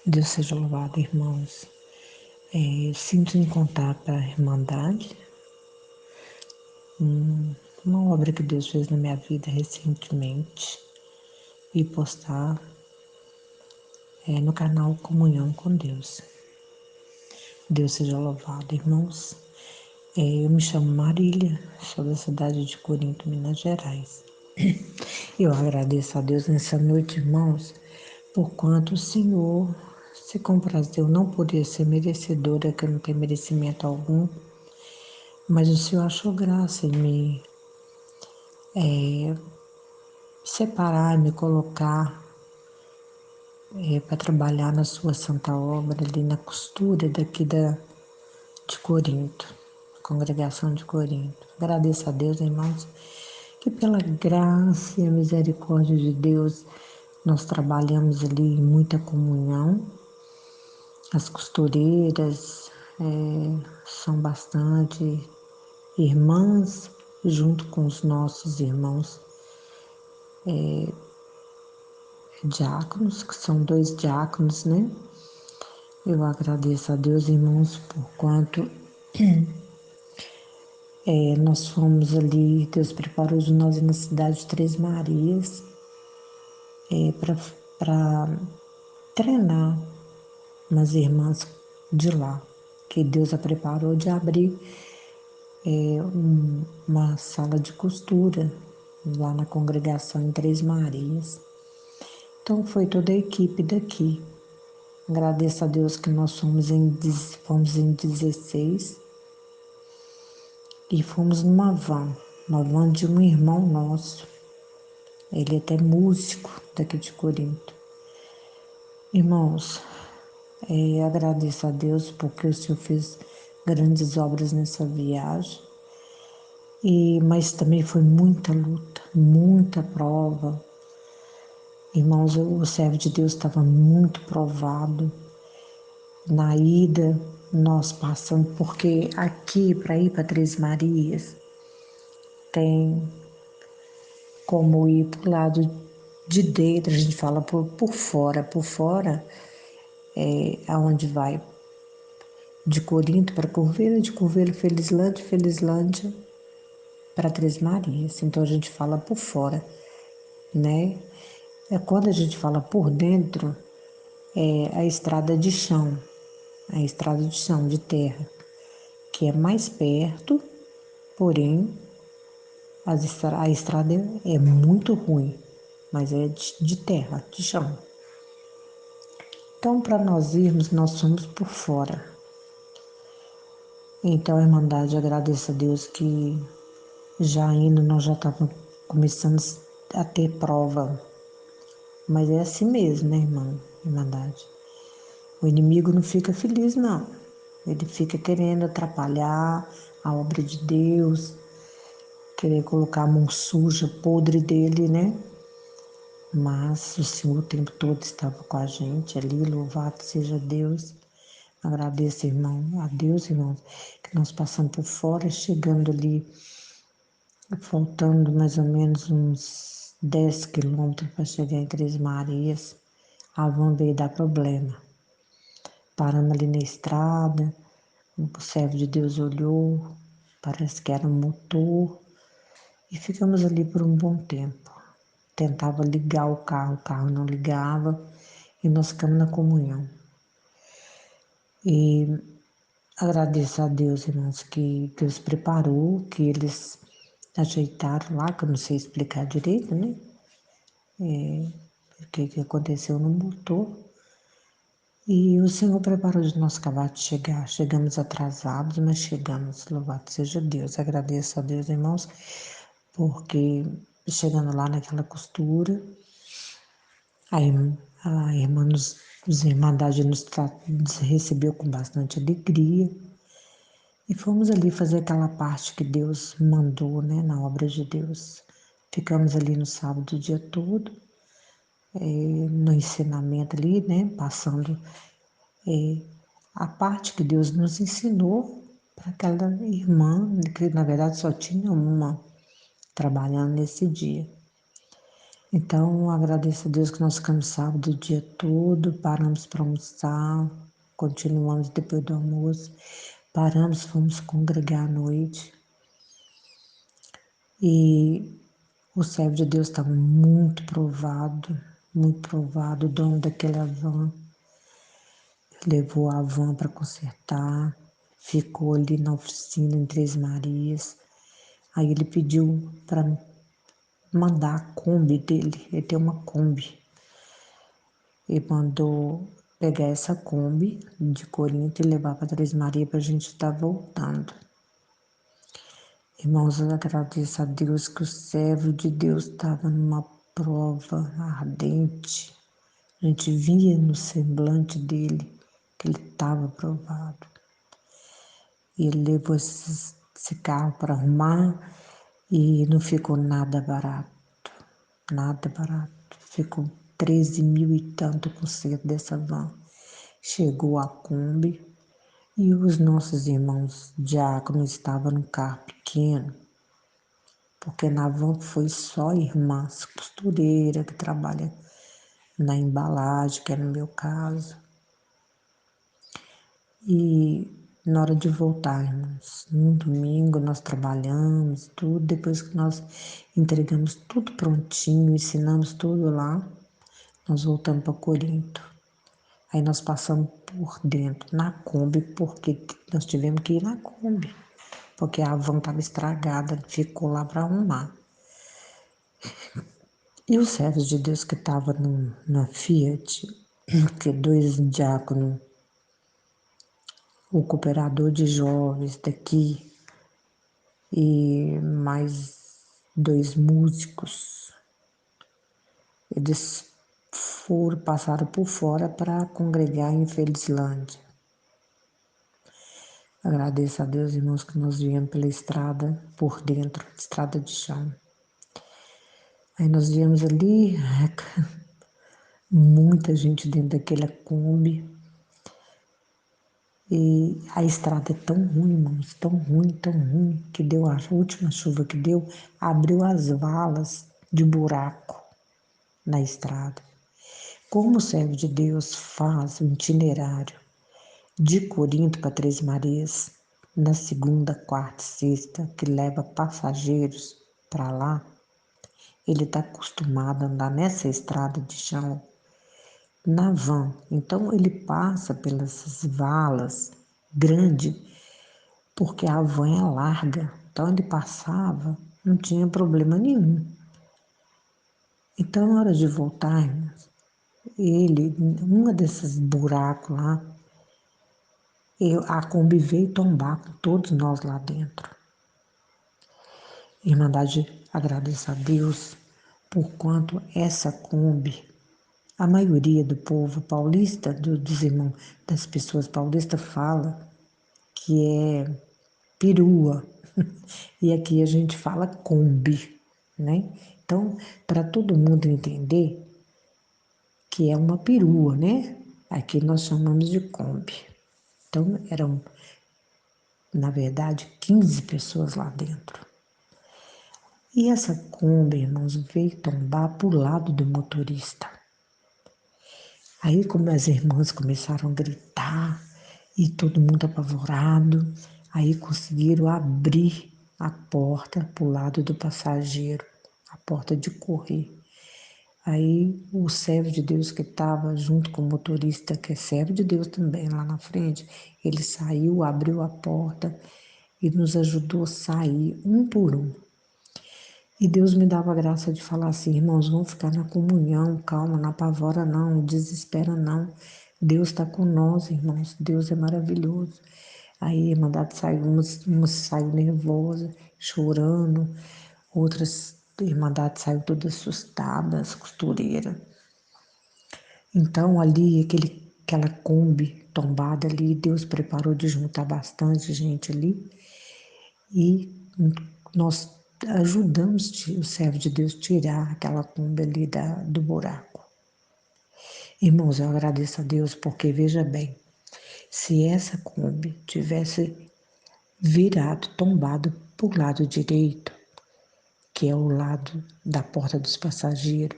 Deus seja louvado, irmãos. Sinto em contar para a Irmandade uma obra que Deus fez na minha vida recentemente e postar no canal Comunhão com Deus. Deus seja louvado, irmãos. Eu me chamo Marília, sou da cidade de Corinto, Minas Gerais. Eu agradeço a Deus nessa noite, irmãos, por quanto o Senhor se comprazeu, não poder ser merecedora, que eu não tenho merecimento algum, mas o Senhor achou graça em me separar, me colocar para trabalhar na sua santa obra, ali na costura daqui de Corinto, congregação de Corinto. Agradeço a Deus, irmãos, que pela graça e a misericórdia de Deus nós trabalhamos ali em muita comunhão. As costureiras são bastante irmãs, junto com os nossos irmãos diáconos, que são 2 diáconos, né? Eu agradeço a Deus, irmãos, por quanto nós fomos ali, Deus preparou de nós na cidade de Três Marias para treinar umas irmãs de lá, que Deus a preparou de abrir uma sala de costura lá na congregação em Três Marias. Então foi toda a equipe daqui. Agradeço a Deus que nós fomos em 16 e fomos numa van de um irmão nosso. Ele é até músico daqui de Corinto. Irmãos, agradeço a Deus porque o Senhor fez grandes obras nessa viagem. Mas também foi muita luta, muita prova. Irmãos, o servo de Deus estava muito provado. Na ida, nós passamos, porque aqui, para ir para Três Marias, tem como ir para o lado de dentro, a gente fala por fora. Por fora é aonde vai de Corinto para Curvelo, de Curvelo, Felizlândia, Felizlândia para Três Marias. Então a gente fala por fora, né? Quando a gente fala por dentro, é a estrada de chão, de terra, que é mais perto, porém a estrada é muito ruim, mas é de terra, de chão. Então, para nós irmos, nós somos por fora. Então, a Irmandade agradece a Deus que já indo, nós já estávamos começando a ter prova. Mas é assim mesmo, né, Irmandade? O inimigo não fica feliz, não. Ele fica querendo atrapalhar a obra de Deus, querer colocar a mão suja, podre dele, né? Mas o Senhor o tempo todo estava com a gente ali, louvado seja Deus. Agradeço, a Deus, irmãos, que nós passamos por fora, chegando ali, faltando mais ou menos uns 10 quilômetros para chegar em Três Marias. A van veio dar problema. Paramos ali na estrada, o servo de Deus olhou, parece que era um motor, e ficamos ali por um bom tempo. Tentava ligar o carro não ligava, e nós ficamos na comunhão. E agradeço a Deus, irmãos, que Deus preparou, que eles ajeitaram lá, que eu não sei explicar direito, né? O que aconteceu no motor. E o Senhor preparou de nós acabar de chegar. Chegamos atrasados, mas chegamos. Louvado seja Deus. Agradeço a Deus, irmãos, porque chegando lá naquela costura, a irmã os Irmandade nos recebeu com bastante alegria. E fomos ali fazer aquela parte que Deus mandou, né, na obra de Deus. Ficamos ali no sábado o dia todo, no ensinamento ali, né, passando a parte que Deus nos ensinou para aquela irmã, que na verdade só tinha uma trabalhando nesse dia. Então, agradeço a Deus que nós ficamos sábado o dia todo, paramos para almoçar, continuamos depois do almoço, paramos, fomos congregar à noite. E o servo de Deus estava muito provado, o dono daquela van levou a van para consertar, ficou ali na oficina em Três Marias. Aí ele pediu para mandar a Kombi dele, ele tem uma Kombi, e mandou pegar essa Kombi de Corinto e levar para Três Marias para a gente estar voltando. Irmãos, eu agradeço a Deus que o servo de Deus estava numa prova ardente. A gente via no semblante dele que ele estava aprovado. E ele levou esse carro para arrumar e não ficou nada barato, nada barato. Ficou 13 mil e tanto por cento dessa van. Chegou a Kombi e os nossos irmãos diáconos estavam no carro pequeno, porque na van foi só irmãs costureira que trabalha na embalagem, que é no meu caso. E na hora de voltar, irmãos, no domingo nós trabalhamos tudo, depois que nós entregamos tudo prontinho, ensinamos tudo lá, nós voltamos para Corinto. Aí nós passamos por dentro, na Kombi, porque nós tivemos que ir na Kombi, porque a van estava estragada, ficou lá para arrumar. E os servos de Deus que estavam na Fiat, porque dois diáconos, o cooperador de jovens daqui e mais dois músicos, eles passaram por fora para congregar em Felizlândia. Agradeço a Deus, irmãos, que nós viemos pela estrada por dentro, estrada de chão. Aí nós viemos ali, muita gente dentro daquela Kombi. E a estrada é tão ruim, irmãos, tão ruim, que deu a última chuva que deu, abriu as valas de buraco na estrada. Como o servo de Deus faz o itinerário de Corinto para Três Marias, na segunda, quarta e sexta, que leva passageiros para lá, ele está acostumado a andar nessa estrada de chão na van. Então ele passa pelas valas grandes, porque a van é larga. Então ele passava, não tinha problema nenhum. Então na hora de voltar, ele, uma desses buracos lá, a Kombi veio tombar com todos nós lá dentro. Irmandade, agradeço a Deus por quanto essa Kombi, a maioria do povo paulista, dos irmãos, das pessoas paulistas, fala que é perua. E aqui a gente fala Kombi, né? Então, para todo mundo entender que é uma perua, né? Aqui nós chamamos de Kombi. Então, eram, na verdade, 15 pessoas lá dentro. E essa Kombi, irmãos, veio tombar para o lado do motorista. Aí, como as irmãs começaram a gritar e todo mundo apavorado, aí conseguiram abrir a porta para o lado do passageiro, a porta de correr. Aí o servo de Deus que estava junto com o motorista, que é servo de Deus também lá na frente, ele saiu, abriu a porta e nos ajudou a sair um por um. E Deus me dava a graça de falar assim, irmãos, vamos ficar na comunhão, calma, não apavora não, não desespera não. Deus está com nós, irmãos, Deus é maravilhoso. Aí a Irmandade saiu, umas saiu nervosa, chorando, outras Irmandade saiu toda assustada, as costureiras. Então ali, aquela Kombi tombada ali, Deus preparou de juntar bastante gente ali e nós ajudamos o servo de Deus tirar aquela Kombi ali do buraco. Irmãos, eu agradeço a Deus porque, veja bem, se essa Kombi tivesse virado, tombado para o lado direito, que é o lado da porta dos passageiros.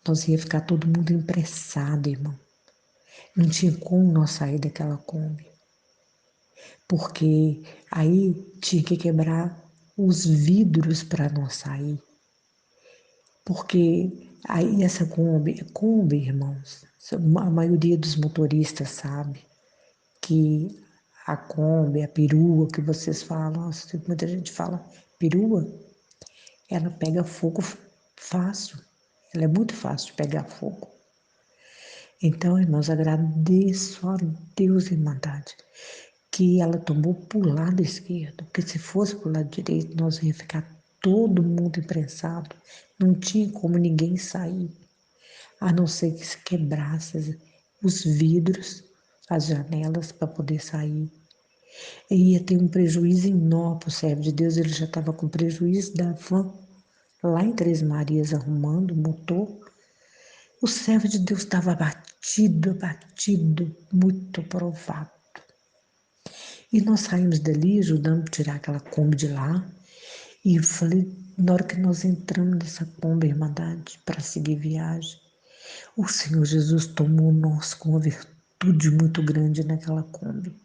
Nós ia ficar todo mundo impressado, irmão. Não tinha como nós sair daquela Kombi. Porque aí tinha que quebrar os vidros para nós sair. Porque aí essa Kombi, irmãos, a maioria dos motoristas sabe que a Kombi, a perua que vocês falam, nossa, muita gente fala perua, ela pega fogo fácil. Ela é muito fácil de pegar fogo. Então, irmãos, agradeço a Deus, Irmandade, que ela tomou pro lado esquerdo, porque se fosse pro lado direito, nós ia ficar todo mundo imprensado, não tinha como ninguém sair, a não ser que se quebrasse os vidros, as janelas para poder sair. E ia ter um prejuízo enorme para o servo de Deus, ele já estava com prejuízo da van lá em Três Marias arrumando o motor. O servo de Deus estava abatido, muito provado. E nós saímos dali, ajudamos a tirar aquela Kombi de lá. E eu falei, na hora que nós entramos nessa Kombi, Irmandade, para seguir viagem, o Senhor Jesus tomou nós com uma virtude muito grande naquela Kombi.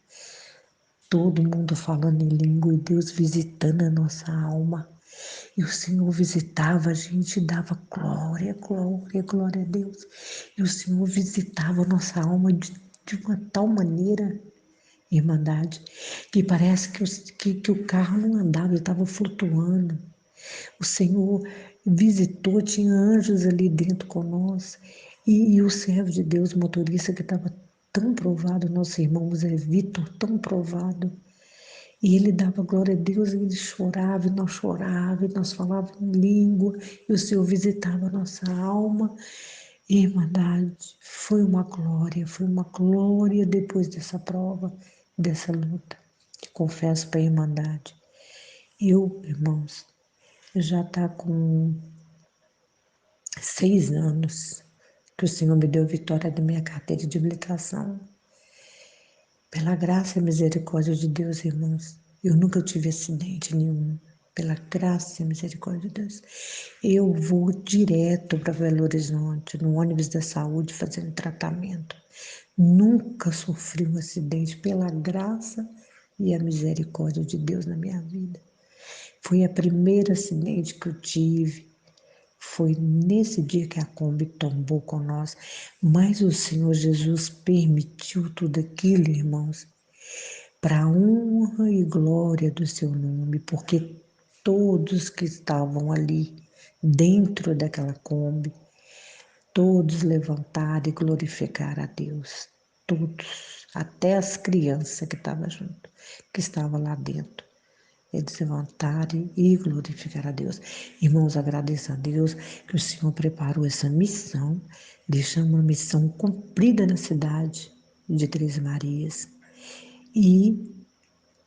Todo mundo falando em língua e Deus visitando a nossa alma. E o Senhor visitava a gente e dava glória, glória, glória a Deus. E o Senhor visitava a nossa alma de uma tal maneira, Irmandade, que parece que o carro não andava, ele estava flutuando. O Senhor visitou, tinha anjos ali dentro conosco. E o servo de Deus, motorista, que estava tão provado, nosso irmão Zé Vitor, tão provado. E ele dava glória a Deus, e ele chorava, e nós falávamos em língua, e o Senhor visitava a nossa alma. E, Irmandade, foi uma glória depois dessa prova, dessa luta. Confesso para a Irmandade, eu, irmãos, já está com 6 anos que o Senhor me deu a vitória da minha carteira de habilitação. Pela graça e misericórdia de Deus, irmãos, eu nunca tive acidente nenhum. Pela graça e misericórdia de Deus. Eu vou direto para Belo Horizonte, no ônibus da saúde, fazendo tratamento. Nunca sofri um acidente pela graça e a misericórdia de Deus na minha vida. Foi a primeira acidente que eu tive. Foi nesse dia que a Kombi tombou com nós, mas o Senhor Jesus permitiu tudo aquilo, irmãos, para a honra e glória do seu nome, porque todos que estavam ali dentro daquela Kombi, todos levantaram e glorificaram a Deus, todos, até as crianças que estavam junto, que estavam lá dentro. Eles levantarem e glorificar a Deus. Irmãos, agradeço a Deus que o Senhor preparou essa missão, deixando uma missão cumprida na cidade de Três Marias. E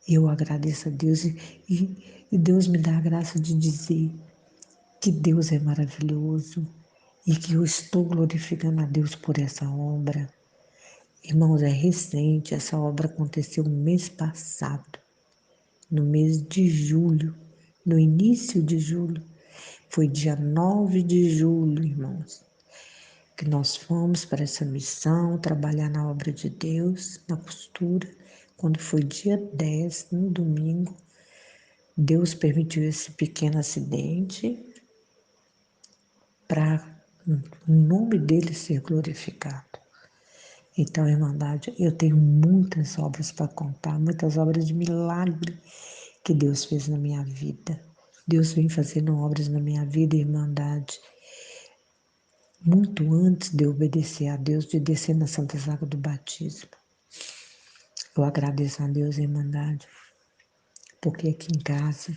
eu agradeço a Deus e Deus me dá a graça de dizer que Deus é maravilhoso e que eu estou glorificando a Deus por essa obra. Irmãos, é recente, essa obra aconteceu no mês passado. No mês de julho, no início de julho, foi dia 9 de julho, irmãos, que nós fomos para essa missão, trabalhar na obra de Deus, na costura. Quando foi dia 10, no domingo, Deus permitiu esse pequeno acidente para o nome dele ser glorificado. Então, Irmandade, eu tenho muitas obras para contar, muitas obras de milagre que Deus fez na minha vida. Deus vem fazendo obras na minha vida, Irmandade, muito antes de eu obedecer a Deus, de descer na Santa Água do Batismo. Eu agradeço a Deus, Irmandade, porque aqui em casa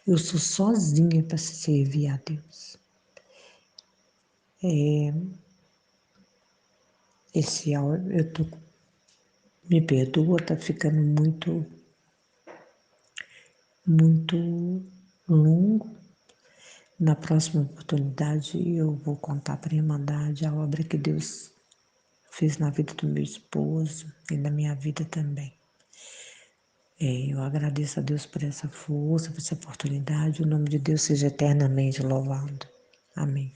eu sou sozinha para servir a Deus. Esse áudio, me perdoa, tá ficando muito longo. Na próxima oportunidade eu vou contar para a Irmandade a obra que Deus fez na vida do meu esposo e na minha vida também. Eu agradeço a Deus por essa força, por essa oportunidade. O nome de Deus seja eternamente louvado. Amém.